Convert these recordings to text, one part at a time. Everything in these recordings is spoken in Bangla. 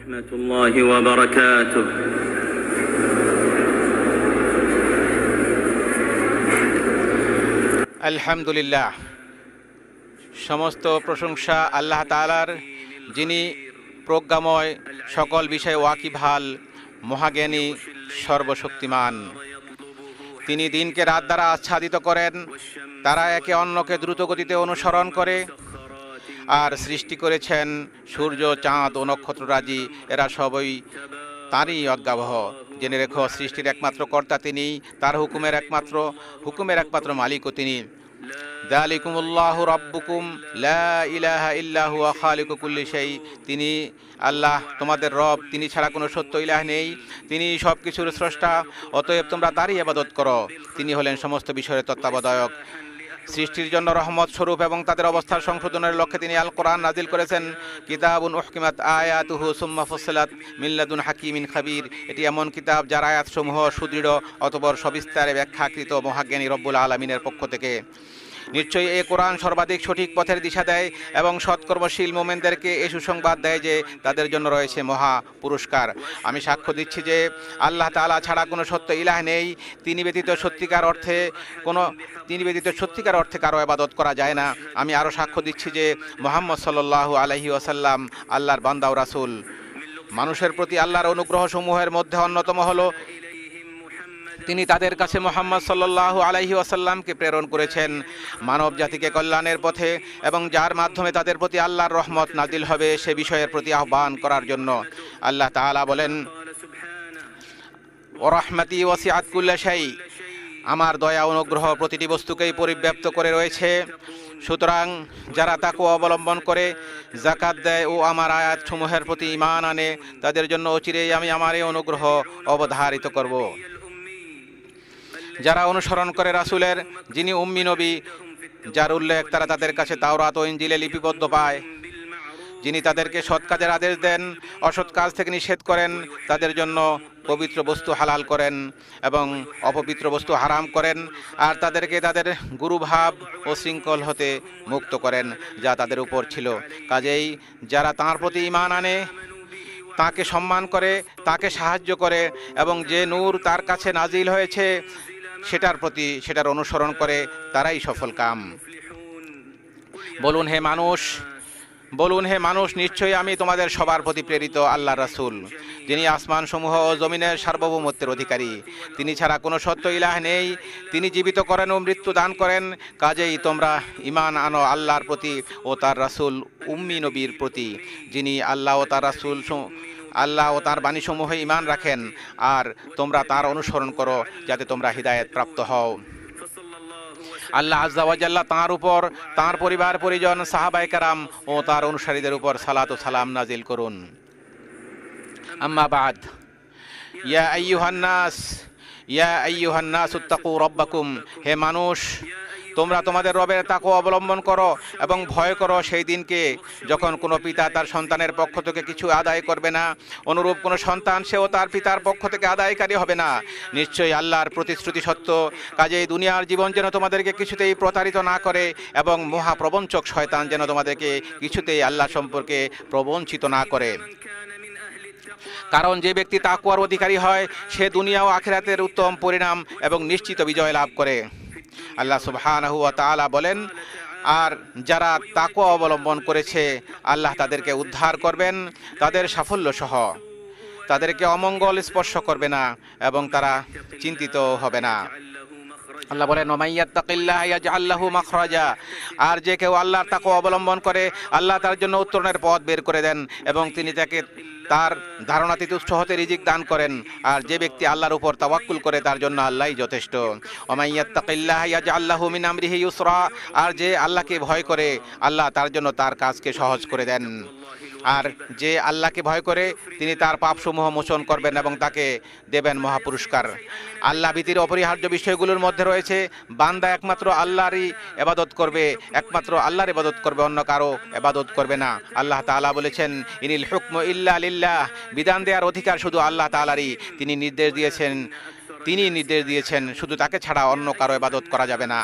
ورحمة الله وبركاته আলহামদুলিল্লাহ, সমস্ত প্রশংসা আল্লাহ তাআলার, যিনি প্রজ্ঞাময়, সকল বিষয়ে ওয়াকিবহাল, মহাজ্ঞানী, সর্বশক্তিমান। তিনি দিনকে রাত দ্বারা আচ্ছাদিত করেন, তারা একে অন্যকে দ্রুতগতিতে অনুসরণ করে। আর সৃষ্টি করেছেন সূর্য, চাঁদ ও নক্ষত্ররাজি, এরা সবই তারই অজ্ঞাবহ। জেনে রেখো, সৃষ্টির একমাত্র কর্তা তিনি, তার হুকুমের একমাত্র মালিকও তিনি। যালিকুমুল্লাহু রাব্বুকুম লা ইলাহা ইল্লা হুয়া খালিকু কুল্লি শাই। তিনি আল্লাহ, তোমাদের রব, তিনি ছাড়া কোনো সত্য ইলাহ নেই, তিনি সব কিছুর স্রষ্টা, অতএব তোমরা তারই ইবাদত করো। তিনি হলেন সমস্ত বিষয়ের তত্ত্বাবধায়ক। সৃষ্টির জন্য রহমত স্বরূপ এবং তাদের অবস্থার সংশোধনের লক্ষ্যে তিনি আল কোরআন নাজিল করেছেন। কিতাবুন উহকিমাত আয়াতুহু সুম্মা ফুসসিলাত মিন লাদুন হাকিমিন খাবীর। এটি এমন কিতাব যার আয়াতসমূহ সুদৃঢ়, অতঃপর সবিস্তারে ব্যাখ্যাকৃত মহাজ্ঞানী রব্বুল আলামিনের পক্ষ থেকে। নিশ্চয়ই এই কোরআন সর্বাধিক সঠিক পথের দিশা দেয় এবং সৎকর্মশীল মোমেনদেরকে এই সুসংবাদ দেয় যে তাদের জন্য রয়েছে মহা পুরস্কার। আমি সাক্ষ্য দিচ্ছি যে আল্লাহ তাআলা ছাড়া কোনো সত্য ইলাহ নেই, তিনি ব্যতীত সত্যিকার অর্থে কারো ইবাদত করা যায় না। আমি আরও সাক্ষ্য দিচ্ছি যে মুহাম্মদ সাল্লাল্লাহু আলাইহি ওয়াসাল্লাম আল্লাহর বান্দা ও রাসূল। মানুষের প্রতি আল্লাহর অনুগ্রহ সমূহের মধ্যে অন্যতম হলো তিনি তাদের কাছে মুহাম্মদ সাল্লাল্লাহু আলাইহি ওয়াসাল্লামকে প্রেরণ করেছেন মানব জাতিকে কল্যাণের পথে, এবং যার মাধ্যমে তাদের প্রতি আল্লাহর রহমত নাজিল হবে সে বিষয়ের প্রতি আহ্বান করার জন্য। আল্লাহ তাআলা বলেন, ওয়া রাহমাতি ওয়াসিআত কুল্লা শাই। আমার দয়া অনুগ্রহ প্রতিটি বস্তুকেই পরিব্যাপ্ত করে রয়েছে। সুতরাং যারা তাকওয়া অবলম্বন করে, যাকাত দেয় ও আমার আয়াতসমূহের প্রতি ঈমান আনে, তাদের জন্য অচিরেই আমি আমার এই অনুগ্রহ অবধারিত করব। যারা অনুসরণ করে রাসূলের, যিনি উম্মি নবী, যার উল্লেখ তারা তাদের কাছে তাওরাত ও ইনজিলে লিপিবদ্ধ পায়, যিনি তাদেরকে সৎ কাজের আদেশ দেন, অসৎ কাজ থেকে নিষেধ করেন, তাদের জন্য পবিত্র বস্তু হালাল করেন এবং অপবিত্র বস্তু হারাম করেন, আর তাদেরকে তাদের গুরুভাব ও শৃঙ্খল হতে মুক্ত করেন যা তাদের উপর ছিল। কাজেই যারা তাঁর প্রতি ঈমান আনে, তাকে সম্মান করে, তাকে সাহায্য করে এবং যে নূর তার কাছে নাজিল হয়েছে সেটার অনুসরণ করে, তারাই সফল কাম। বলুন হে মানুষ, নিশ্চয়ই আমি তোমাদের সবার প্রতি প্রেরিত আল্লাহ রাসূল, যিনি আসমান সমূহ ও জমিনের সার্বভৌমত্বের অধিকারী। তিনি ছাড়া কোনো সত্য ইলাহ নেই, তিনি জীবিত করেন ও মৃত্যু দান করেন। কাজেই তোমরা ঈমান আনো আল্লাহর প্রতি ও তার রাসূল উম্মি নবীর প্রতি, যিনি আল্লাহ ও তার বাণীসমূহে ঈমান রাখেন, আর তোমরা তার অনুসরণ করো যাতে তোমরা হিদায়াত প্রাপ্ত হও। আল্লাহ আযজা ওয়া জাল্লা তাঁর উপর, তাঁর পরিবার পরিজন, সাহাবায়ে কেরাম ও তার অনুসারীদের উপর সালাত ও সালাম নাজিল করুন। আম্মা বাদ, ইয়া আইয়ুহান নাস ইত্তাকু রাব্বাকুম। হে মানুষ, তোমরা তোমাদের রবের তাকওয়া অবলম্বন করো এবং ভয় করো সেই দিনকে যখন কোনো পিতা তার সন্তানের পক্ষ থেকে কিছু আদায় করবে না, অনুরূপ কোনো সন্তান সেও তার পিতার পক্ষ থেকে আদায়কারী হবে না। নিশ্চয়ই আল্লাহর প্রতিশ্রুতি সত্য। কাজেই দুনিয়ার জীবন যেন তোমাদেরকে কিছুতেই প্রতারিত না করে এবং মহাপ্রবঞ্চক শয়তান যেন তোমাদেরকে কিছুতেই আল্লাহ সম্পর্কে প্রবঞ্চিত না করে। কারণ যে ব্যক্তি তাকওয়ার অধিকারী হয় সে দুনিয়া ও আখিরাতের উত্তম পরিণাম এবং নিশ্চিত বিজয় লাভ করে। আল্লাহ সুবহানাহু ওয়া তাআলা বলেন, আর যারা তাকওয়া অবলম্বন করেছে আল্লাহ তাদেরকে উদ্ধার করবেন তাদের সাফল্য সহ, তাদেরকে অমঙ্গল স্পর্শ করবে না এবং তারা চিন্তিত হবে না। আল্লাহ বলেন, ওমাইয়াত্তাকিল্লাহ ইয়াজআল লাহু মাখরাজা। আর যে কেউ আল্লাহর তাকওয়া অবলম্বন করে আল্লাহ তার জন্য উত্তরণের পথ বের করে দেন এবং তিনি তাকে তার ধারণাতীত উৎস হতে রিজিক দান করেন। আর যে ব্যক্তি আল্লাহর উপর তাওয়াক্কুল করে তার জন্য আল্লাহই যথেষ্ট। ওমাইয়াত্তাকিল্লাহ ইয়াজআল লাহু মিন আমরিহি ইউসরা। আর যে আল্লাহকে ভয় করে আল্লাহ তার জন্য তার কাজকে সহজ করে দেন। আর যে আল্লাহকে ভয় করে তিনি তার পাপসমূহ মোচন করবেন এবং তাকে দেবেন মহাপুরস্কার। আল্লাহ ভীতির অপরিহার্য বিষয়গুলোর মধ্যে রয়েছে বান্দা একমাত্র আল্লাহর ইবাদত করবে, অন্য কারো ইবাদত করবে না। আল্লাহ তাআলা বলেছেন, ইনিল হুকমু ইল্লা লিল্লাহ। বিধান দেওয়ার অধিকার শুধু আল্লাহ তাআলারই। তিনি নির্দেশ দিয়েছেন শুধু তাকে ছাড়া অন্য কারো ইবাদত করা যাবে না।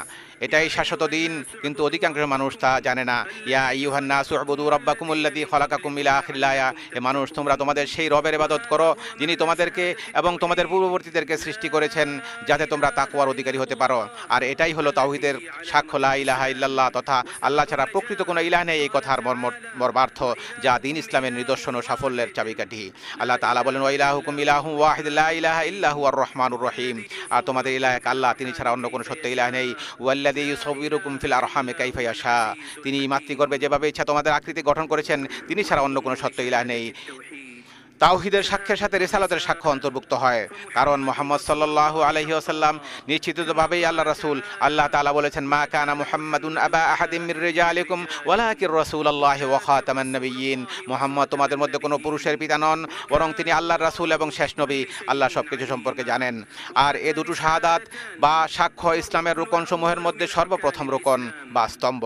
এটাই শাশ্বত দিন, কিন্তু অধিকাংশ মানুষ তা জানে না। ইয়া আইয়ুহান নাসু উবুদু রাব্বাকুমুল্লাযী খালাকাকুম ইলা আখিরিল আয়া। এ মানুষ, তোমরা তোমাদের সেই রবের ইবাদত করো যিনি তোমাদেরকে এবং তোমাদের পূর্ববর্তীদেরকে সৃষ্টি করেছেন, যাতে তোমরা তাকওয়ার অধিকারী হতে পারো। আর এটাই হলো তাওহীদের সাক্ষ্য, লা ইলাহা ইল্লাল্লাহ, তথা আল্লাহ ছাড়া প্রকৃত কোনো ইলাহ নেই, এই কথার মর্মার্থ, যা দিন ইসলামের নিদর্শন ও সাফল্যের চাবিকাঠি। আল্লাহ তাআলা বলেন, ওয়া ইলাহুকুম ইলাহুন ওয়াহিদ লা ইলাহা ইল্লা হুয়ার রহমানুর রহিম। আর তোমাদের ইলাহ এক আল্লাহ, তিনি ছাড়া অন্য কোনো সত্য ইলাহ নেই। ওয়াল্লাযী ইউসাউবিরুকুম ফিল আরহামি কাইফা ইয়াশা। তিনি মাতৃগর্ভে যেভাবে ইচ্ছা তোমাদের আকৃতি গঠন করেছেন, তিনি ছাড়া অন্য কোনো সত্য ইলাহ নেই। তাওহীদের সাক্ষ্যের সাথে রিসালাতের সাক্ষ্য অন্তর্ভুক্ত হয়, কারণ মুহাম্মদ সাল্লাল্লাহু আলাইহি ওয়াসাল্লাম নিশ্চিতভাবেই আল্লাহ রাসূল। আল্লাহ তাআলা বলেছেন, মা কানা মুহাম্মাদুন আবা আহাদিম মির রিজালিকুম ওয়ালাকির রাসূলুল্লাহি ওয়া খাতামান নাবিয়্যিন। মুহাম্মদ তোমাদের মধ্যে কোনো পুরুষের পিতা নন, বরং তিনি আল্লাহর রাসূল এবং শেষ নবী। আল্লাহ সবকিছু সম্পর্কে জানেন। আর এ দুটো শাহাদাত বা সাক্ষ্য ইসলামের রুকনসমূহের মধ্যে সর্বপ্রথম রুকন বা স্তম্ভ।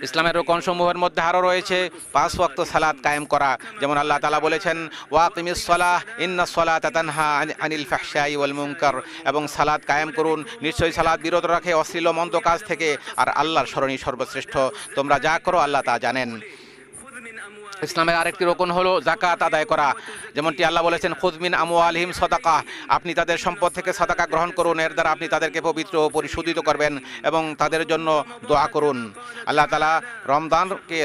ইসলামের রুকনসমূহের মধ্যে আরও রয়েছে 5 ওয়াক্ত সালাত কায়েম করা, যেমন আল্লাহ তাআলা বলেছেন, ওয়াকিমিস সালাহ ইন্নাস সালাতা তানহা আনিল ফাহশাই ওয়াল মুনকার। এবং সালাত কায়েম করুন, নিশ্চয়ই সালাত বিরত রাখে অশ্লীল ও মন্দ কাজ থেকে, আর আল্লাহর স্মরণই সর্বশ্রেষ্ঠ। তোমরা যা করো আল্লাহ তা জানেন। ইসলামের আরেকটি রকম হলো যাকাত আদায় করা, যেমনটি আল্লাহ বলেছেন, খুয মিন আমওয়ালিহিম সাদাকা। আপনি তাদের সম্পদ থেকে সাদাকা গ্রহণ করুন, এর দ্বারা আপনি তাদেরকে পবিত্র ও পরিশুদ্ধিত করবেন এবং তাদের জন্য দোয়া করুন। আল্লাহ তাআলা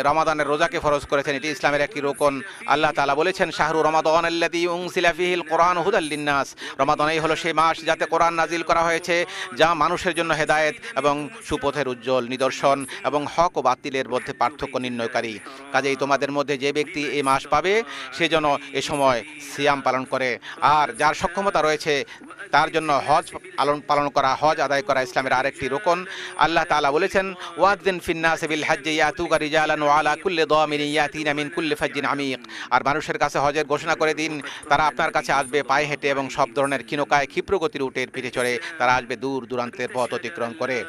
রমাদানের রোজাকে ফরজ করেছেন, এটি ইসলামের একটি রকম। আল্লাহ তাআলা বলেছেন, শাহরু রমাদানাল্লাযী উনজিলা ফীহিল কুরআন হুদাল লিন্নাস। রমাদানই হলো সেই মাস যাতে কোরআন নাজিল করা হয়েছে, যা মানুষের জন্য হেদায়েত এবং সুপথের উজ্জ্বল নিদর্শন এবং হক ও বাতিলের মধ্যে পার্থক্য নির্ণয়কারী। কাজেই তোমাদের মধ্যে যে ব্যক্তি এই মাস পাবে, সে যেন এ সময় সিয়াম পালন করে। আর যার সক্ষমতা রয়েছে তার জন্য হজ পালন করা, হজ আদায় করা ইসলামের আরেকটি রুকন। আল্লাহ তাআলা বলেছেন, ওয়াযিন ফিন-নাসি বিল হাজ্জি ইয়াতুকা রিজালান ওয়া আলা কুল্লি দামিরিন ইয়াতিনা মিন কুল্লি ফাজ্জিন আমিক। আর মানুষের কাছে হজের ঘোষণা করে দিন, তারা আপনার কাছে আসবে পায়ে হেঁটে এবং সব ধরনের ক্ষীণকায় ক্ষিপ্রগতির উটের পিঠে চড়ে। তারা আসবে দূর দূরান্তের পথ অতিক্রম করে।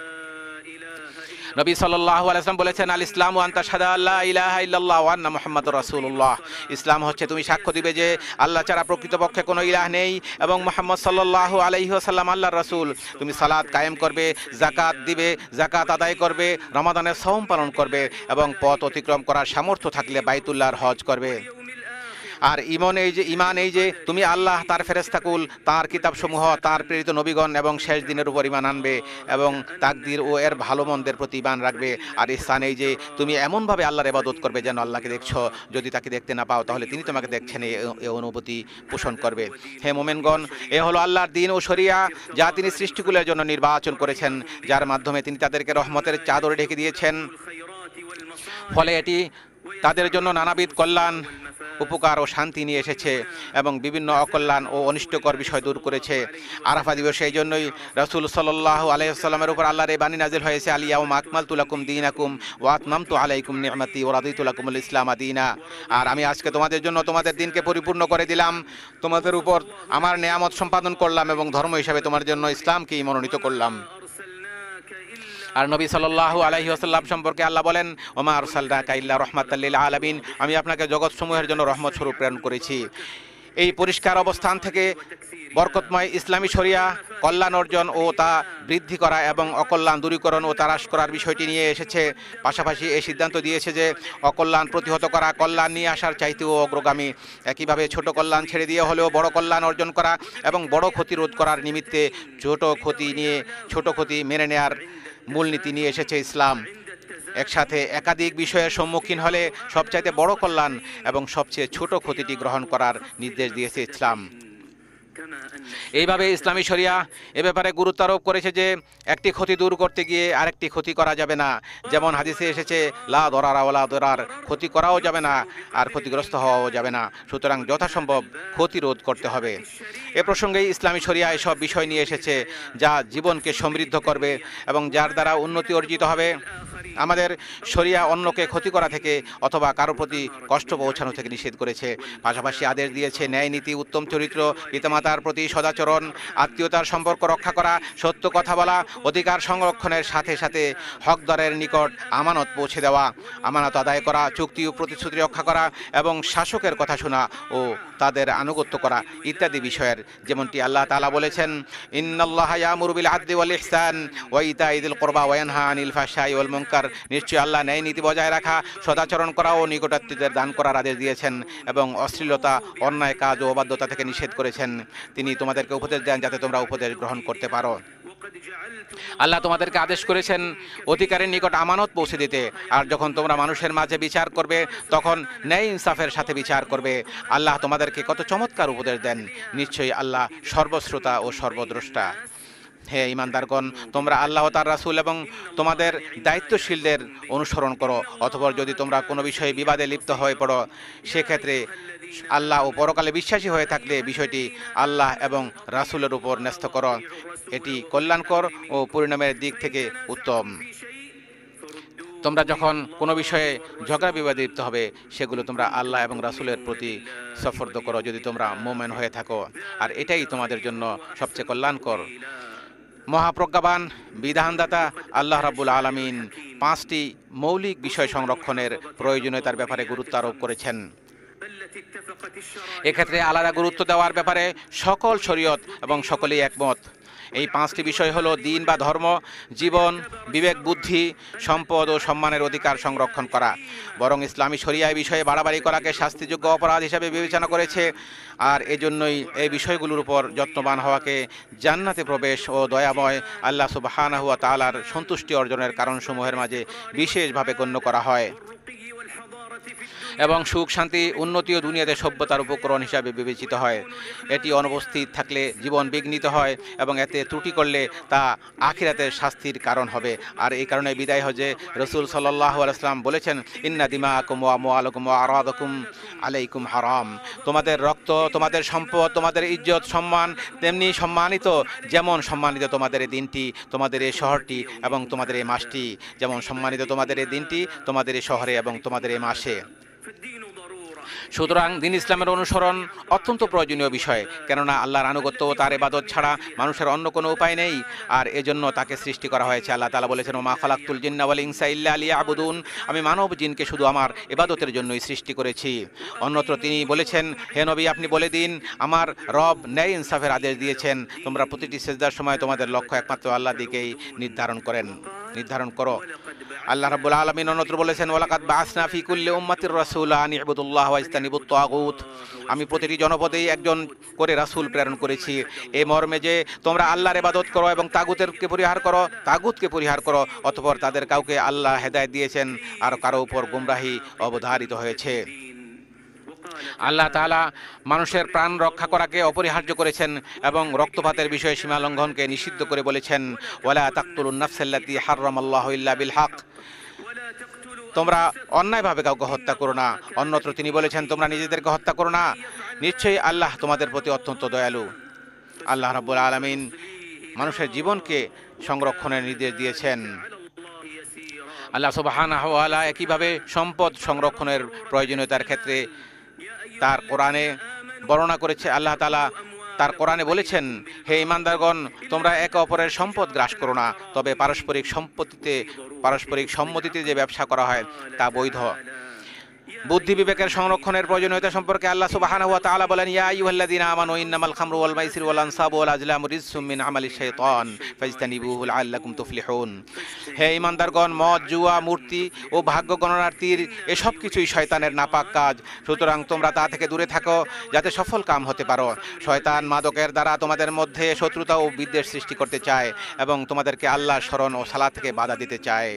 নবী সাল্লাল্লাহু আলাইহি ওয়াসাল্লাম বলেছেন, আল ইসলামু আন তাশহাদা আল্লা ইলাহা ইল্লাল্লাহ ওয়া আন্না মুহাম্মাদুর রাসূলুল্লাহ। ইসলাম হচ্ছে তুমি সাক্ষ্য দিবে যে আল্লাহ ছাড়া প্রকৃতপক্ষে কোনো ইলাহ নেই এবং মুহাম্মদ সাল্লাল্লাহু আলাইহি ওয়াসাল্লাম আল্লাহর রাসূল। তুমি সালাত কায়েম করবে, যাকাত দিবে, যাকাত আদায় করবে, রমাদানের সওম পালন করবে এবং পথ অতিক্রম করার সামর্থ্য থাকলে বাইতুল্লাহর হজ করবে। আর ঈমান এই যে তুমি আল্লাহ, তার ফেরেশতাকুল, তার কিতাবসমূহ, তার প্রেরিত নবীগণ এবং শেষ দিনের উপর ঈমান আনবে এবং তাকদীর ও এর ভালো মন্দের প্রতি ঈমান রাখবে। আর ইহসান এই যে তুমি এমনভাবে আল্লাহর ইবাদত করবে যেন আল্লাহকে দেখছো, যদি তাকে দেখতে না পাও তাহলে তিনি তোমাকে দেখছেন, এই অনুভূতি পোষণ করবে। হে মুমিনগণ, এ হলো আল্লাহর দ্বীন ও শরিয়া, যা তিনি সৃষ্টিকুলের জন্য নির্বাচন করেছেন, যার মাধ্যমে তিনি তাদেরকে রহমতের চাদরে ঢেকে দিয়েছেন। ফলে এটি তাদের জন্য নানাবিধ কল্যাণ, উপকার ও শান্তি নিয়ে এসেছে এবং বিভিন্ন অকল্যাণ ও অনিষ্টকর বিষয় দূর করেছে। আরাফা দিবসে এই জন্যই রাসূল সাল্লাল্লাহু আলাইহি ওয়াসাল্লামের উপর আল্লাহর এই বাণী নাজিল হয়েছে, আল ইয়াউমা আকমালতু লাকুম দীনাকুম ওয়া আতমামতু আলাইকুম নি'মাতি ওয়া রাদিতু লাকুমুল ইসলাম দীনা। আর আমি আজকে তোমাদের জন্য তোমাদের দিনকে পরিপূর্ণ করে দিলাম, তোমাদের উপর আমার নেয়ামত সম্পাদন করলাম এবং ধর্ম হিসাবে তোমার জন্য ইসলামকেই মনোনীত করলাম। আর নবী সাল্লাল্লাহু আলাইহি ওয়াসাল্লাম সম্পর্কে আল্লাহ বলেন, ওমা আরসালনাকা ইল্লা রাহমাতাল লিল আলামিন। আমি আপনাকে জগৎসমূহের জন্য রহমত স্বরূপ প্রেরণ করেছি। এই পরিষ্কার অবস্থান থেকে বরকতময় ইসলামী শরিয়া কল্যাণ অর্জন ও তা বৃদ্ধি করা এবং অকল্যাণ দূরীকরণ ও তারাশ করার বিষয়টি নিয়ে এসেছে। পাশাপাশি এই সিদ্ধান্ত দিয়েছে যে অকল্যাণ প্রতিহত করা কল্যাণ নিয়ে আসার চাইতেও অগ্রগামী। একইভাবে ছোট কল্যাণ ছেড়ে দিয়ে হলেও বড় কল্যাণ অর্জন করা এবং বড় ক্ষতি রোধ করার নিমিত্তে ছোট ক্ষতি মেনে নেয়ার মূলনীতি নিয়ে এসেছে ইসলাম। একসাথে একাধিক বিষয়ের সম্মুখীন হলে সবচাইতে বড় কল্যাণ এবং সবচেয়ে ছোট ক্ষতিটি গ্রহণ করার নির্দেশ দিয়েছে ইসলাম। এইভাবে ইসলামী শরিয়া এ ব্যাপারে গুরুত্ব আরোপ করেছে যে একটি ক্ষতি দূর করতে গিয়ে আরেকটি ক্ষতি করা যাবে না। যেমন হাদিসে এসেছে, লা দরারা ওয়ালা দরার, ক্ষতি করাও যাবে না আর ক্ষতিগ্রস্ত হওয়াও যাবে না। সুতরাং যথাসম্ভব ক্ষতি রোধ করতে হবে। এ প্রসঙ্গে ইসলামী শরিয়া এসব বিষয় নিয়ে এসেছে যা জীবনকে সমৃদ্ধ করবে এবং যার দ্বারা উন্নতি অর্জিত হবে। আমাদের শরিয়া অন্যকে ক্ষতি করা থেকে অথবা কারো প্রতি কষ্ট পৌঁছানো থেকে নিষেধ করেছে। পাশাপাশি আদেশ দিয়েছে ন্যায় নীতি, উত্তম চরিত্র, পিতামাতার প্রতি সদাচরণ, আত্মীয়তার সম্পর্ক রক্ষা করা, সত্য কথা বলা, অধিকার সংরক্ষণের সাথে সাথে হকদারের নিকট আমানত পৌঁছে দেওয়া, আমানত আদায় করা, চুক্তি ও প্রতিশ্রুতি রক্ষা করা এবং শাসকের কথা শোনা ও তাদের আনুগত্য করা ইত্যাদি বিষয়ের, যেমনটি আল্লাহ তাআলা বলেছেন, ইন্নাল্লাহা ইয়ামুরু বিল আদলি ওয়াল ইহসান ওয়া ইতাই যিল কুরবা ওয়া ইয়ানহা আনিল ফাহশাই ওয়াল মুনকার। নিশ্চয়ই আল্লাহ ন্যায় নীতি বজায় রাখা, সদাচরণ করা ও নিকটাত্মীয়দের দান করার আদেশ দিয়েছেন এবং অশ্লীলতা, অন্যায় কাজ ও অবাধ্যতা থেকে নিষেধ করেছেন। তিনি তোমাদেরকে উপদেশ দেন যাতে তোমরা উপদেশ গ্রহণ করতে পারো। আল্লাহ তোমাদেরকে আদেশ করেছেন অধিকারের নিকট আমানত পৌঁছে দিতে, আর যখন তোমরা মানুষের মাঝে বিচার করবে তখন ন্যায় ইনসাফের সাথে বিচার করবে। আল্লাহ তোমাদেরকে কত চমৎকার উপদেশ দেন। নিশ্চয়ই আল্লাহ সর্বশ্রোতা ও সর্বদ্রষ্টা। হে ঈমানদারগণ, তোমরা আল্লাহ তার রাসূল এবং তোমাদের দায়িত্বশীলদের অনুসরণ করো। অতঃপর যদি তোমরা কোনো বিষয়ে বিবাদে লিপ্ত হয়ে পড়ো, সেক্ষেত্রে আল্লাহ ও পরকালে বিশ্বাসী হয়ে থাকলে বিষয়টি আল্লাহ এবং রাসূলের উপর ন্যস্ত করো। এটি কল্যাণকর ও পরিণামের দিক থেকে উত্তম। তোমরা যখন কোনো বিষয়ে ঝগড়া বিবাদে লিপ্ত হবে, সেগুলো তোমরা আল্লাহ এবং রাসূলের প্রতি সফর্দ করো যদি তোমরা মুমিন হয়ে থাকো, আর এটাই তোমাদের জন্য সবচেয়ে কল্যাণকর। মহাপ্রজ্ঞাবান বিধানদাতা আল্লাহ রাব্বুল আলামিন 5টি মৌলিক বিষয় সংরক্ষণের প্রয়োজনীয়তার ব্যাপারে গুরুত্ব আরোপ করেছেন। এক্ষেত্রে আলাদা গুরুত্ব দেওয়ার ব্যাপারে সকল শরীয়ত এবং সকলেই একমত। এই 5টি বিষয় হলো দ্বীন বা ধর্ম, জীবন, বিবেক, বুদ্ধি, সম্পদ ও সম্মানের অধিকার সংরক্ষণ করা। বরং ইসলামী শরিয়া এই বিষয়ে বাড়াবাড়ি করাকে শাস্তিযোগ্য অপরাধ হিসাবে বিবেচনা করেছে, আর এজন্যই এই বিষয়গুলোর উপর যত্নবান হওয়াকে জান্নাতে প্রবেশ ও দয়াময় আল্লাহ সুবহানাহু ওয়া তাআলার সন্তুষ্টি অর্জনের কারণসমূহের মাঝে বিশেষভাবে গণ্য করা হয় এবং সুখ, শান্তি, উন্নতি ও দুনিয়াতে সভ্যতার উপকরণ হিসাবে বিবেচিত হয়। এটি অনুপস্থিত থাকলে জীবন বিঘ্নিত হয় এবং এতে ত্রুটি করলে তা আখিরাতের শাস্তির কারণ হবে। আর এই কারণে বিদায় হজে রাসূল সাল্লাল্লাহু আলাইহি ওয়াসাল্লাম বলেছেন, ইন্না দিমাআকুম ওয়া আমওয়ালাকুম ওয়া আরাদাকুম আলাইকুম হারাম। তোমাদের রক্ত, তোমাদের সম্পদ, তোমাদের ইজ্জত, সম্মান তেমনি সম্মানিত, যেমন সম্মানিত তোমাদের এই দিনটি, তোমাদের এই শহরটি এবং তোমাদের এই মাসটি, যেমন সম্মানিত তোমাদের এই দিনটি, তোমাদের এই শহরে এবং তোমাদের এই মাসে। সুতরাং দিন ইসলামের অনুসরণ অত্যন্ত প্রয়োজনীয় বিষয়, কেননা আল্লাহর আনুগত্য ও তার ইবাদত ছাড়া মানুষের অন্য কোনো উপায় নেই, আর এজন্য তাকে সৃষ্টি করা হয়েছে। আল্লাহ তাআলা বলেছেন, ওমা খালাকতুল জিন্না ওয়াল ইনসা ইল্লা লিয়াবুদুন, আমি মানব জিনকে শুধু আমার ইবাদতের জন্যই সৃষ্টি করেছি। অন্যত্র তিনি বলেছেন, হে নবী, আপনি বলে দিন, আমার রব ন্যায় ইনসাফের আদেশ দিয়েছেন, তোমরা প্রতিটি সিজদার সময় তোমাদের লক্ষ্য একমাত্র আল্লাহর দিকেই নির্ধারণ করো। আল্লাহ রাব্বুল আলামিন অন্যত্র বলেছেন, ওয়ালাকাদ বাআসনা ফি কুল্লি উম্মাতির রাসূলা আন ইবুদুল্লাহ ওয়া ইজতানিবুত তাগুত, আমি প্রতিটি জনপদেই একজন করে রাসূল প্রেরণ করেছি এই মর্মে যে তোমরা আল্লাহর ইবাদত করো এবং তাগুতকে পরিহার করো। অতঃপর তাদের কাউকে আল্লাহ হেদায়েত দিয়েছেন আর কারো উপর গোমরাহি অবধারিত হয়েছে। আল্লাহ তাআলা মানুষের প্রাণ রক্ষা করাকে অপরিহার্য করেছেন এবং রক্তপাতের বিষয়ে সীমা লঙ্ঘনকে নিষিদ্ধ করে বলেছেন, ওয়ালা তাকতুলুন নাফসাল্লাতী হারামাল্লাহু ইল্লা বিল হক, তোমরা অন্যায়ভাবে কাউকে হত্যা করো না। অন্যত্র তিনি বলেছেন, তোমরা নিজেদেরকে হত্যা করো না, নিশ্চয়ই আল্লাহ তোমাদের প্রতি অত্যন্ত দয়ালু। আল্লাহ রাব্বুল আলামিন মানুষের জীবনকে সংরক্ষণের নির্দেশ দিয়েছেন। আল্লাহ সুবহানাহু ওয়া তাআলা একইভাবে সম্পদ সংরক্ষণের প্রয়োজনীয়তার ক্ষেত্রে তার কোরআনে বর্ণনা করেছে। আল্লাহ তাআলা তার কোরআনে বলেছেন, হে ঈমানদারগণ, তোমরা একে অপরের সম্পদ গ্রাস করো না, তবে পারস্পরিক সম্মতিতে যে ব্যবসা করা হয় তা বৈধ। বুদ্ধি বিবেকের সংরক্ষণের প্রয়োজনীয়তা সম্পর্কে আল্লাহ সুবহানাহু ওয়া তাআলা বলেন, ইয়া আইয়ুহাল্লাযীনা আমানু ইন্নামাল খামরু ওয়াল মাইসিরু ওয়াল আনসাবু ওয়াল আজলামু রিজসুম মিন আমালিশ শাইতান ফাজতানিবুহু লাআল্লাকুম তুফলিহুন। হে ঈমানদারগণ, মদ, জুয়া, মূর্তি ও ভাগ্য গণনার তীর এসব কিছুই শয়তানের নাপাক কাজ, সুতরাং তোমরা তা থেকে দূরে থাকো যাতে সফল কাম হতে পারো। শয়তান মাদকের দ্বারা তোমাদের মধ্যে শত্রুতা ও বিদ্বেষ সৃষ্টি করতে চায় এবং তোমাদেরকে আল্লাহর শরণ ও সালাত থেকে বাধা দিতে চায়।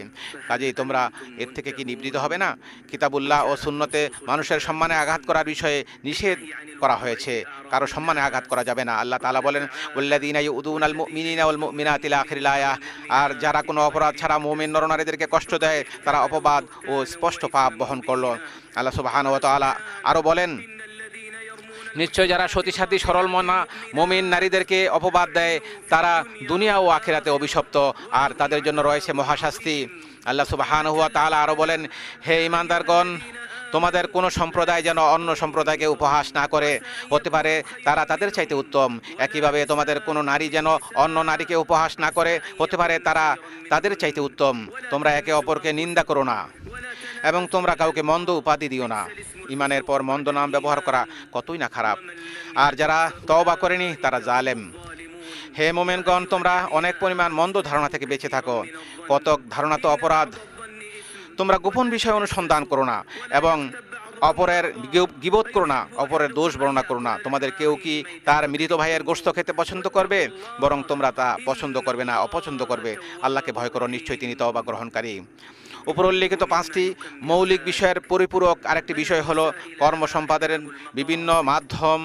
কাজেই তোমরা এর থেকে কি নিবৃত হবে না? কিতাবুল্লাহ ও সুন্নতে মানুষের সম্মানে আঘাত করার বিষয়ে নিষেধ করা হয়েছে, কারো সম্মানে আঘাত করা যাবে না। আল্লাহ তাআলা বলেন, ওয়াল্লাযীনা ইউযুনাল মুমিনিনা ওয়াল মুমিনাতি ইলা আখিরিল আয়াহ, আর যারা কোনো অপরাধ ছাড়া মুমিন নরনারীদেরকে কষ্ট দেয় তারা অপবাদ ও স্পষ্ট পাপ বহন করলো। আল্লাহ সুবহানাহু ওয়া তাআলা আরো বলেন, নিশ্চয় যারা সতীসাথী সরল মনা মুমিন নারীদেরকে অপবাদ দেয় তারা দুনিয়া ও আখিরাতে অভিশপ্ত, আর তাদের জন্য রয়েছে মহাশাস্তি। আল্লাহ সুবহানাহু ওয়া তাআলা আরও বলেন, হে ঈমানদারগণ, তোমাদের কোনো সম্প্রদায় যেন অন্য সম্প্রদায়কে উপহাস না করে, হতে পারে তারা তাদের চাইতে উত্তম। একইভাবে তোমাদের কোনো নারী যেন অন্য নারীকে উপহাস না করে, হতে পারে তারা তাদের চাইতে উত্তম। তোমরা একে অপরকে নিন্দা করো না এবং তোমরা কাউকে মন্দ উপাধি দিও না। ঈমানের পর মন্দ নাম ব্যবহার করা কতই না খারাপ, আর যারা তওবা করেনি তারা জালেম। হে মোমেনগণ, তোমরা অনেক পরিমাণ মন্দ ধারণা থেকে বেঁচে থাকো। কতক ধারণা তো অপরাধ। তোমরা গোপন বিষয় অনুসন্ধান করো না এবং অপরের গীবত করো না, অপরের দোষ বর্ণনা করো না। তোমাদের কেউ কি তার মৃত ভাইয়ের গোশত খেতে পছন্দ করবে? বরং তোমরা তা পছন্দ করবে না, অপছন্দ করবে। আল্লাহকে ভয় করো, নিশ্চয়ই তিনি তওবা গ্রহণকারী। উপর উল্লিখিত 5টি মৌলিক বিষয়ের পরিপূরক আরেকটি বিষয় হলো কর্ম সম্পাদনের বিভিন্ন মাধ্যম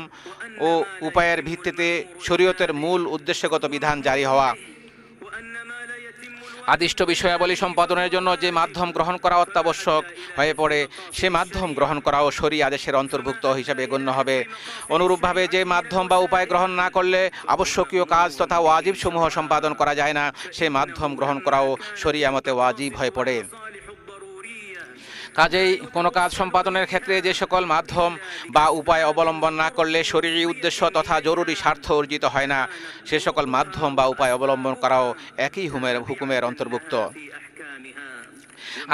ও উপায়ের ভিত্তিতে শরীয়তের মূল উদ্দেশ্যগত বিধান জারি হওয়া। আদিষ্ট বিষয়াবলী সম্পাদনের জন্য যে মাধ্যম গ্রহণ করা অত্যাবশ্যক হয়ে পড়ে, সে মাধ্যম গ্রহণ করাও শরী আদেশের অন্তর্ভুক্ত হিসাবে গণ্য হবে। অনুরূপভাবে যে মাধ্যম বা উপায় গ্রহণ না করলে আবশ্যকীয় কাজ তথা ওয়াজিব সমূহ সম্পাদন করা যায় না, সে মাধ্যম গ্রহণ করাও শরীআ মতে ওয়াজিব হয়ে পড়ে। কাজেই কোনো কাজ সম্পাদনের ক্ষেত্রে যে সকল মাধ্যম বা উপায় অবলম্বন না করলে শরীরী উদ্দেশ্য তথা জরুরি স্বার্থ অর্জিত হয় না, সে সকল মাধ্যম বা উপায় অবলম্বন করাও একই হুকুমের অন্তর্ভুক্ত।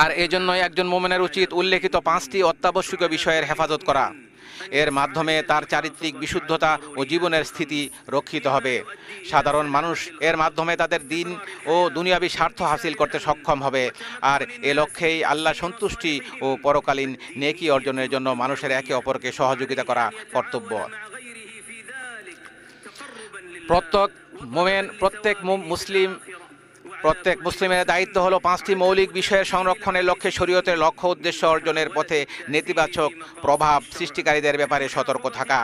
আর এজন্যই একজন মুমিনের উচিত উল্লেখিত 5টি অত্যাবশ্যকীয় বিষয়ের হেফাজত করা। এর মাধ্যমে তার চারিত্রিক বিশুদ্ধতা ও জীবনের স্থিতি রক্ষিত হবে। সাধারণ মানুষ এর মাধ্যমে তাদের দিন ও দুনিয়াবী স্বার্থ হাসিল করতে সক্ষম হবে। আর এ লক্ষ্যেই আল্লাহ সন্তুষ্টি ও পরকালীন নেকি অর্জনের জন্য মানুষের একে অপরকে সহযোগিতা করা কর্তব্য। প্রত্যেক মুসলিমের দায়িত্ব হলো 5টি মৌলিক বিষয়ের সংরক্ষণের লক্ষ্যে শরীয়তের লক্ষ্য উদ্দেশ্য অর্জনের পথে নেতিবাচক প্রভাব সৃষ্টিকারীদের ব্যাপারে সতর্ক থাকা।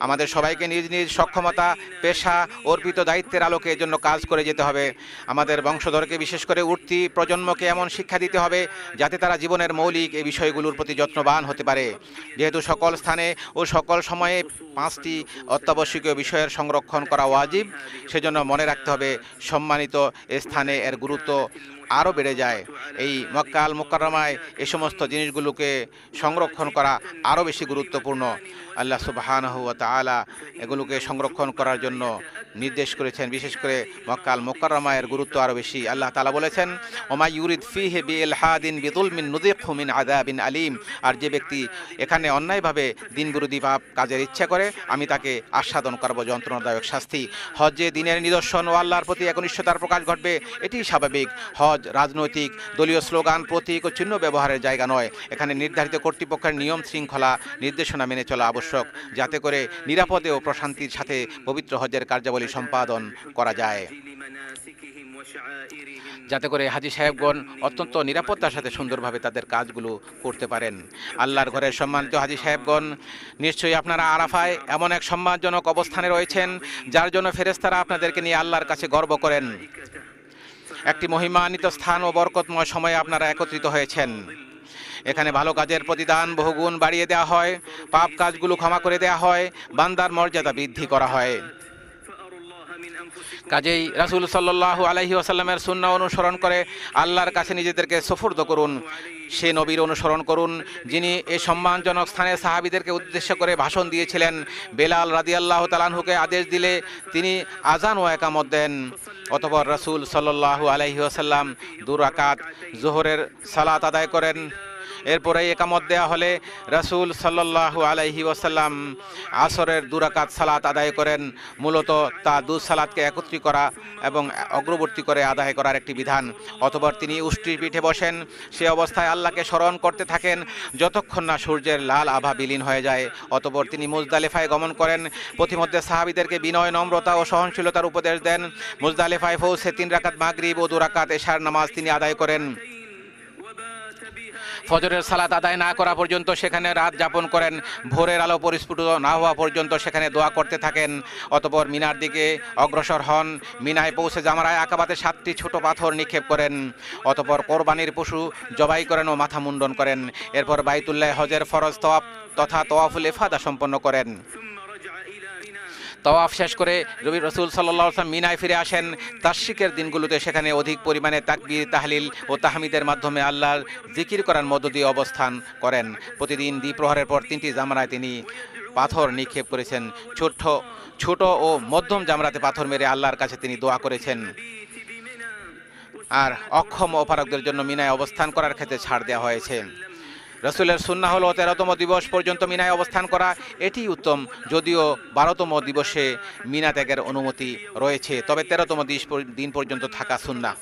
আমাদের সবাইকে নিজ নিজ সক্ষমতা, পেশা, অর্পিত দায়িত্বের আলোকে এজন্য কাজ করে যেতে হবে। আমাদের বংশধরকে, বিশেষ করে উঠতি প্রজন্মকে এমন শিক্ষা দিতে হবে যাতে তারা জীবনের মৌলিক এই বিষয়গুলোর প্রতি যত্নবান হতে পারে। যেহেতু সকল স্থানে ও সকল সময়ে 5টি অত্যাবশ্যকীয় বিষয়ের সংরক্ষণ করা ওয়াজিব, সেজন্য মনে রাখতে হবে সম্মানিত স্থানে এর গুরুত্ব আরও বেড়ে যায়। এই মক্কা আল মুকাররমায় এই সমস্ত জিনিসগুলোকে সংরক্ষণ করা আরও বেশি গুরুত্বপূর্ণ। আল্লাহ সুবহানাহু ওয়া তাআলা এগুলোকে সংরক্ষণ করার জন্য নির্দেশ করেছেন। বিশেষ করে মক্কা আল মুকাররমায়ের গুরুত্ব আরও বেশি। আল্লাহ তাআলা বলেছেন, ওমা ইউরিদ ফিহি বিইলহাদিন বিযুলমিন নুযিকহু মিন আযাবিন আলীম। আর যে ব্যক্তি এখানে অন্যায়ভাবে দিন বিরোধী পাপ কাজের ইচ্ছা করে, আমি তাকে আস্বাদন করব যন্ত্রণাদায়ক শাস্তি। হজ্জে দিনের নিদর্শন ও আল্লাহর প্রতি একনিষ্ঠতার প্রকাশ ঘটবে, এটি স্বাভাবিক। হজ রাজনৈতিক, দলীয় স্লোগান, প্রতীক ও চিহ্ন ব্যবহারের জায়গা নয়। এখানে নির্ধারিত কর্তৃপক্ষের নিয়ম শৃঙ্খলা নির্দেশনা মেনে চলা আবশ্যক, যাতে করে নিরাপদে ও প্রশান্তির সাথে পবিত্র হজ্জের কার্যাবলী সম্পাদন করা যায়, যাতে করে হাজী সাহেবগণ অত্যন্ত নিরাপত্তার সাথে সুন্দরভাবে তাদের কাজগুলো করতে পারেন। আল্লাহর ঘরের সম্মানিত হাজী সাহেবগণ, নিশ্চয়ই আপনারা আরাফায় এমন এক সম্মানজনক অবস্থানে রয়েছেন যার জন্য ফেরেশতারা আপনাদেরকে নিয়ে আল্লাহর কাছে গর্ব করেন। একটি মহিমান্বিত স্থান ও বরকতময় সময়ে আপনারা একত্রিত হয়েছেন। এখানে ভালো কাজের প্রতিদান বহুগুণ বাড়িয়ে দেওয়া হয়, পাপ কাজগুলো ক্ষমা করে দেওয়া হয়, বান্দার মর্যাদা বৃদ্ধি করা হয়। কাজেই রাসূল সাল্লাল্লাহু আলাইহি ওয়াসাল্লামের সুন্নাহ অনুসরণ করে আল্লাহর কাছে নিজেদেরকে সুফর্দ করুন। সে নবীর অনুসরণ করুন যিনি এই সম্মানজনক স্থানে সাহাবীদেরকে উদ্দেশ্য করে ভাষণ দিয়েছিলেন। বেলাল রাদিয়াল্লাহু তাআলা আনহুকে আদেশ দিলে তিনি আজান ও ইকামত দেন। অতঃপর রাসূল সাল্লাল্লাহু আলাইহি ওয়াসাল্লাম 2 রাকাত যোহরের সালাত আদায় করেন। এরপরে একামত দেওয়া হলে রাসূল সাল্লাল্লাহু আলাইহি ওয়াসাল্লাম আসরের 2 রাকাত সালাত আদায় করেন। মূলত তা 2 সালাতকে একত্রিত করা এবং অগ্রবর্তী করে আদায় করার একটি বিধান। অতঃপর তিনি উষ্ট্রির পিঠে বসেন। সে অবস্থায় আল্লাহকে স্মরণ করতে থাকেন যতক্ষণ না সূর্যের লাল আভা বিলীন হয়ে যায়। অতঃপর তিনি মুজদালিফায় গমন করেন। পথিমধ্যে সাহাবীদেরকে বিনয়, নম্রতা ও সহনশীলতার উপদেশ দেন। মুজদালিফায় পৌঁছে 3 রাকাত মাগরিব ও 2 রাকাত এশার নামাজ তিনি আদায় করেন। ফজরের সালাত আদায় না করা পর্যন্ত সেখানে রাত যাপন করেন। ভোরের আলো পরিস্ফুট না হওয়া পর্যন্ত সেখানে দোয়া করতে থাকেন। অতঃপর মিনার দিকে অগ্রসর হন। মিনায় পৌঁছে জামরায়ে আকাবাতে 7টি ছোট পাথর নিক্ষেপ করেন। অতঃপর কোরবানির পশু জবাই করেন ও মাথা মুন্ডন করেন। এরপর বাইতুল্লাহ হজের ফরজ তওয়াফ তথা তওয়াফুল ইফাদা সম্পন্ন করেন। তাওয়াফ শেষ করে রবি রসুল সাল্লাল্লাহু আলাইহি ওয়াসাল্লাম মিনায় ফিরে আসেন। তাশরিকের দিনগুলোতে সেখানে অধিক পরিমাণে তাকবীর, তাহলিল ও তাহমিদের মাধ্যমে আল্লাহর জিকির করার মধ্য দিয়ে অবস্থান করেন। প্রতিদিন দ্বিপ্রহরের পর 3টি জামরায় তিনি পাথর নিক্ষেপ করেছেন। ছোট ও মধ্যম জামরাতে পাথর মেরে আল্লাহর কাছে তিনি দোয়া করেছেন। আর অক্ষম ও অপারগদের জন্য মিনায় অবস্থান করার ক্ষেত্রে ছাড় দেওয়া হয়েছে। রসুলের সুন্নাহ হলো 13তম দিবস পর্যন্ত মিনায় অবস্থান করা, এটি উত্তম, যদিও 12তম দিবসে মিনা ত্যাগের অনুমতি রয়েছে, তবে 13তম দিন পর্যন্ত থাকা সুন্নাহ।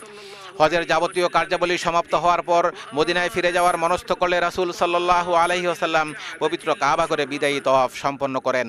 হজের যাবতীয় কার্যাবলী সমাপ্ত হওয়ার পর মদিনায় ফিরে যাওয়ার মনস্থ করলে রাসূল সাল্লাল্লাহু আলাইহি ওয়াসাল্লাম পবিত্র কাবা করে বিদায়ী তওয়াফ সম্পন্ন করেন।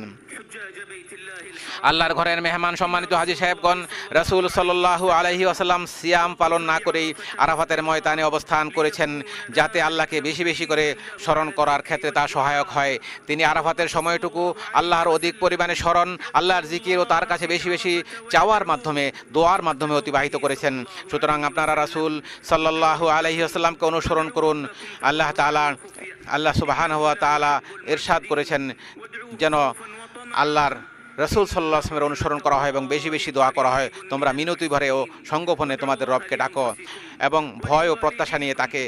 আল্লাহর ঘরের মেহমান সম্মানিত হাজী সাহেবগণ, রাসূল সাল্লাল্লাহু আলাইহি ওয়াসাল্লাম সিয়াম পালন না করেই আরাফাতের ময়দানে অবস্থান করেছেন, যাতে আল্লাহকে বেশি বেশি করে স্মরণ করার ক্ষেত্রে তা সহায়ক হয়। তিনি আরাফাতের সময়টুকু আল্লাহর অধিক পরিমাণে স্মরণ, আল্লাহর জিকির ও তার কাছে বেশি বেশি চাওয়ার মাধ্যমে, দোয়ার মাধ্যমে অতিবাহিত করেছেন। সুতরাং আপনারা রাসূল সাল্লাল্লাহু আলাইহি ওয়াসাল্লামকে অনুসরণ করুন। আল্লাহ সুবহানাহু ওয়া তাআলা ইরশাদ করেছেন যেন আল্লাহর রাসূল সাল্লাল্লাহু আলাইহি ওয়াসাল্লামের অনুসরণ করা হয় এবং বেশি বেশি দোয়া করা হয়। তোমরা মিনতি ভরে ও সঙ্গোপনে তোমাদের রবকে ডাকো এবং ভয় ও প্রত্যাশা নিয়ে তাকে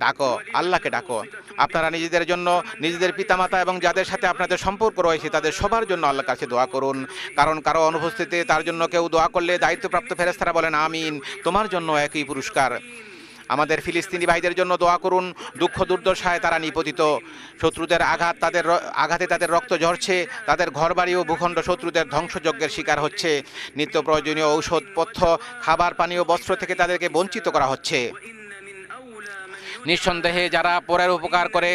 ডাকো, আল্লাহকে ডাকো। আপনারা নিজেদের জন্য, নিজেদের পিতামাতা এবং যাদের সাথে আপনাদের সম্পর্ক রয়েছে তাদের সবার জন্য আল্লাহর কাছে দোয়া করুন, কারণ কারো অনুপস্থিতিতে তার জন্য কেউ দোয়া করলে দায়িত্বপ্রাপ্ত ফেরেশতারা বলেন আমিন, তোমার জন্য একই পুরস্কার। আমাদের ফিলিস্তিনি ভাইদের জন্য দোয়া করুন, দুঃখ দুর্দশায় তারা নিপতিত, শত্রুদের আঘাতে তাদের রক্ত ঝরছে, তাদের ঘরবাড়ি ও ভূখণ্ড শত্রুদের ধ্বংসযজ্ঞের শিকার হচ্ছে, নিত্য প্রয়োজনীয় ঔষধপথ্য, খাবার, পানীয়, বস্ত্র থেকে তাদেরকে বঞ্চিত করা হচ্ছে। নিঃসন্দেহে যারা পরের উপকার করে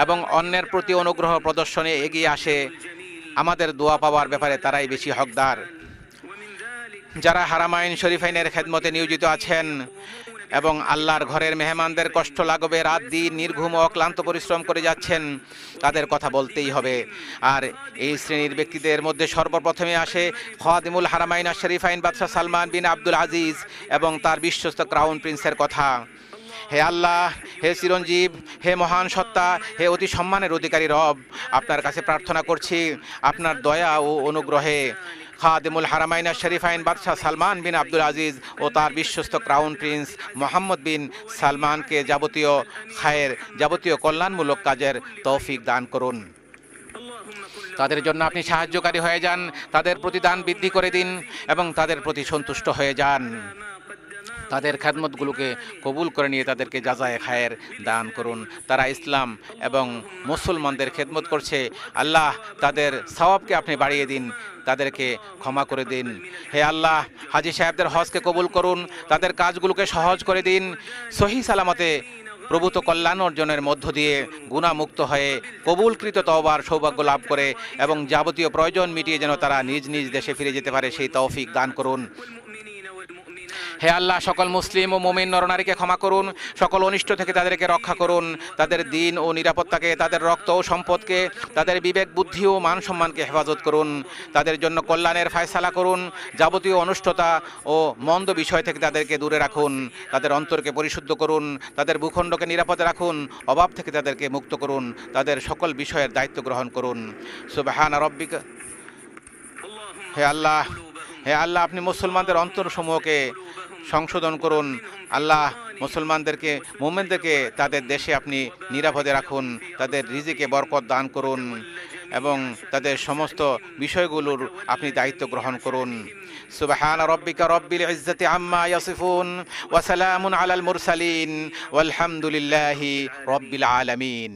এবং অন্যের প্রতি অনুগ্রহ প্রদর্শনে এগিয়ে আসে, আমাদের দোয়া পাওয়ার ব্যাপারে তারাই বেশি হকদার। যারা হারামাইন শরীফাইনের খেদমতে নিয়োজিত আছেন এবং আল্লাহর ঘরের মেহমানদের কষ্ট লাগবে, রাত দিন নির্ঘুম ও ক্লান্ত পরিশ্রম করে যাচ্ছেন, তাদের কথা বলতেই হবে। আর এই শ্রেণীর ব্যক্তিদের মধ্যে সর্বপ্রথমে আসে খাদিমুল হারামাইন শরীফাইন বাদশাহ সালমান বিন আব্দুল আজিজ এবং তার বিশ্বস্ত ক্রাউন প্রিন্সের কথা। হে আল্লাহ, হে চিরঞ্জীব, হে মহান সত্তা, হে অতি সম্মানের অধিকারী রব, আপনার কাছে প্রার্থনা করছি আপনার দয়া ও অনুগ্রহে খাদিমুল হারামাইন শরীফাইন বাদশাহ সালমান বিন আব্দুল আজিজ ও তার বিশ্বস্ত ক্রাউন প্রিন্স মোহাম্মদ বিন সালমানকে যাবতীয় খায়ের, যাবতীয় কল্যাণমূলক কাজের তৌফিক দান করুন। তাদের জন্য আপনি সাহায্যকারী হয়ে যান, তাদের প্রতিদান বৃদ্ধি করে দিন এবং তাদের প্রতি সন্তুষ্ট হয়ে যান। তাদের খেদমতগুলোকে কবুল করে নিয়ে তাদেরকে জাযায়ে খায়ের দান করুন। তারা ইসলাম এবং মুসলমানদের খেদমত করছে, আল্লাহ তাদের সওয়াবকে আপনি বাড়িয়ে দিন, তাদেরকে ক্ষমা করে দিন। হে আল্লাহ, হাজী সাহেবদের হজকে কবুল করুন, তাদের কাজগুলোকে সহজ করে দিন, সহি সালামতে প্রভূত কল্যাণ অর্জনের মধ্য দিয়ে গুণামুক্ত হয়ে কবুলকৃত তওবার সৌভাগ্য লাভ করে এবং যাবতীয় প্রয়োজন মিটিয়ে যেন তারা নিজ নিজ দেশে ফিরে যেতে পারে, সেই তৌফিক দান করুন। হে আল্লাহ, সকল মুসলিম ও মুমিন নরনারীকে ক্ষমা করুন, সকল অনিষ্ট থেকে তাদেরকে রক্ষা করুন, তাদের দিন ও নিরাপত্তাকে, তাদের রক্ত ও সম্পদকে, তাদের বিবেক বুদ্ধি ও মান সম্মানকে হেফাজত করুন, তাদের জন্য কল্যাণের ফায়সালা করুন, যাবতীয় অনুষ্ঠতা ও মন্দ বিষয় থেকে তাদেরকে দূরে রাখুন, তাদের অন্তরকে পরিশুদ্ধ করুন, তাদের ভূখণ্ডকে নিরাপদে রাখুন, অভাব থেকে তাদেরকে মুক্ত করুন, তাদের সকল বিষয়ের দায়িত্ব গ্রহণ করুন। সুবহানা রাব্বিকা। হে আল্লাহ, আপনি মুসলমানদের অন্তরসমূহকে সংশোধন করুন। আল্লাহ, মুসলমানদেরকে, মুমিনদেরকে তাদের দেশে আপনি নিরাপদে রাখুন, তাদের রিজিকে বরকত দান করুন এবং তাদের সমস্ত বিষয়গুলোর আপনি দায়িত্ব গ্রহণ করুন। সুবহান রাব্বিকা রব্বিল ইজ্জাতি আম্মা ইয়াসিফুন ওয়া সালামুন আলাল মুরসালিন ওয়ালহামদুলিল্লাহি রাব্বিল আলামিন।